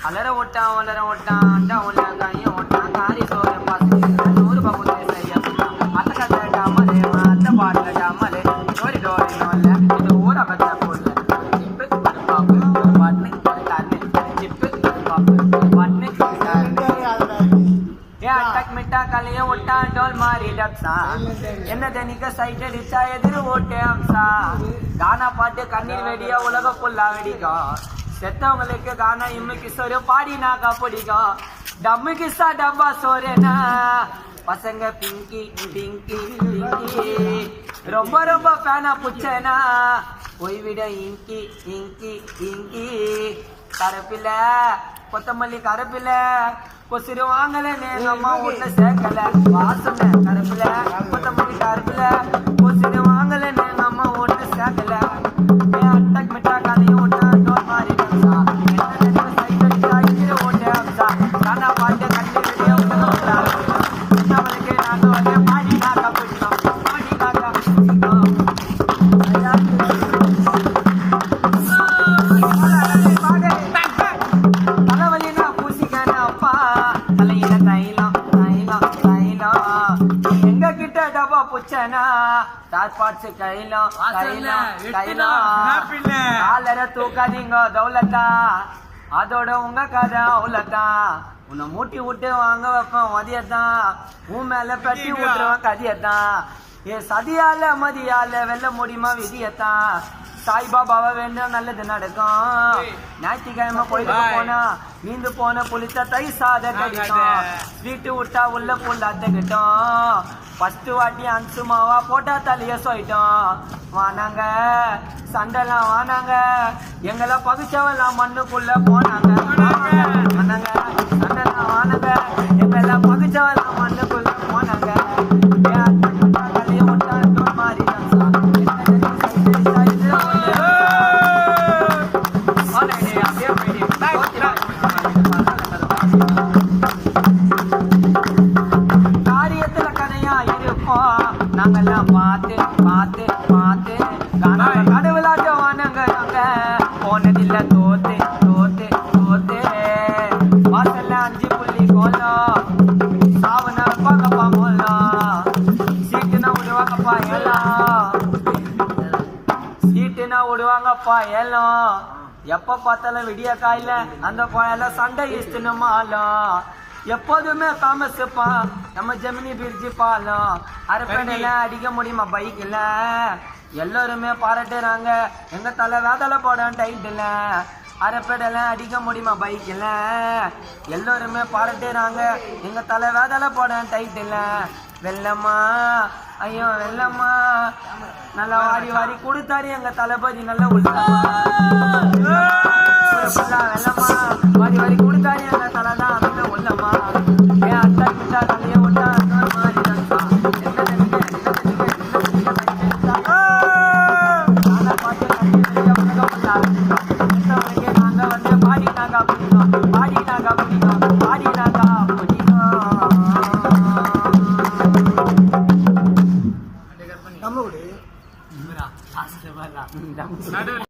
அலற ஓட்டான் டவுன்ல கையும் ஓட்டான் காரி சோறு பாசு 100 பகுதி செய்ய அத்த கதை டாமலே அத்த பாடல டாமலே டோரி நோல்ல இது ஊர பச்ச போல்ல இப்ப பாப்பு பண்ணு காரணே இப்ப பாப்பு பண்ணு ஏ அட்டக் மிட்டா கலைய ஓட்டான் டோல் மாரி டப்சா என்ன தனிக்க சைட் அடிச்சா எதிர் ஓட்டே அம்சா கானா பாட்டு கண்ணீர் வெடியா உலக புல்லா வெடிக்கும் செத்தவங்களுக்கு கானா இம்முக்கு சோறு பாடினாக்கா பிடிக்கும் டம்மு கிஸ்ஸா டப்பா சோறேனா பசங்க பிங்கி பிங்கி பிங்கி ரொம்ப ஃபேனா புச்சேனா போய்விட இங்கி இங்கி இங்கி கரப்பில கொத்தமல்லி கரப்பில கொசுறு வாங்கல எங்க அம்மா வீட்டுல சேர்க்கல வாசனை கரப்பில கொத்தமல்லி கரப்பில கொசுறு வாங்கல எங்க அம்மா வீட்டுல சேர்க்கல அட்டக் மிட்டா கலையும் ஓட்டா டோல் மாரி டப்சா என்ன சைட் அடிச்சா இதிர ஓட்டே அம்சா கானா பாட்டு கண்ணி வெளியே ஓட்டா நம்மளுக்கு நாட்டு வந்து பாடி நாக்கா பிடிக்கும் பாடி நாக்கா பிடிக்கும் தலைவலினா பூசிக்கான அப்பா தலையில தைலம் எங்க கிட்ட டப்பா புச்சனா தார் பாட்ஸ் கைலம் காலர தூக்காதீங்க தௌலத்தா அதோட உங்க கதை அவ்வளோத்தா உன்னை மூட்டி விட்டு வாங்க வைப்பேன் மதியத்தான் உன் மேல பெட்டி விட்டுருவேன் கதியத்தான் ஏ சதியால மதியால வெல்ல முடியுமா விதியத்தான் சாய்பாபாவை வேண்டாம் நல்லது நடக்கும் ஞாயிற்றுக்கிழமை கோயிலுக்கு போனா நீந்து போன புளித்த தை சாத கடிக்கும் வீட்டு விட்டா உள்ள புல் அத்தைக்கிட்டோம் ஃபர்ஸ்ட் வாட்டி அன்சுமாவா போட்டா தலைய சொல்லிட்டோம் வானாங்க சண்டைலாம் வானாங்க எங்களை பகுச்சவெல்லாம் மண்ணுக்குள்ள போனாங்க வானாங்க சண்டைலாம் வானாங்க எங்கெல்லாம் பகுச்சவெல்லாம் மண்ணுக்குள்ள போனாங்க தலைய விட்டா டோல் மாரி காரியத்துல கதையா இருப்போம் நாங்கெல்லாம் பார்த்து கடவுளாட்டம் வானங்க நாங்க போனதில்ல தோத்து வாசல்ல 5 புள்ளி கோலம் சாவன வைப்பாங்கப்பா மோலாம் சீட்டுனா விடுவாங்கப்பா ஏலம் எப்ப பார்த்தாலும் விடிய காயில அந்த கோயில சண்டை இஷ்டமாலும் எப்போதுமே காமஸ்ப்பான் நம்ம ஜெமினி பிரிட்ஜி பாலம் அரப்பேடையில அடிக்க முடியுமா பைக்கில் எல்லாருமே பாராட்டுறாங்க எங்க தலை வேதலை போட டைட்டில் அரப்பேடையில அடிக்க முடியுமா பைக்கில் எல்லாருமே பாராட்டுறாங்க எங்க தலை வேதலை போட டைட்டில் வெள்ளம்மா ஐயோ வெள்ளம்மா நல்லா வாரி கொடுத்தாரு எங்க தளபதி நல்ல உள்ள வெள்ளம்மா வாரி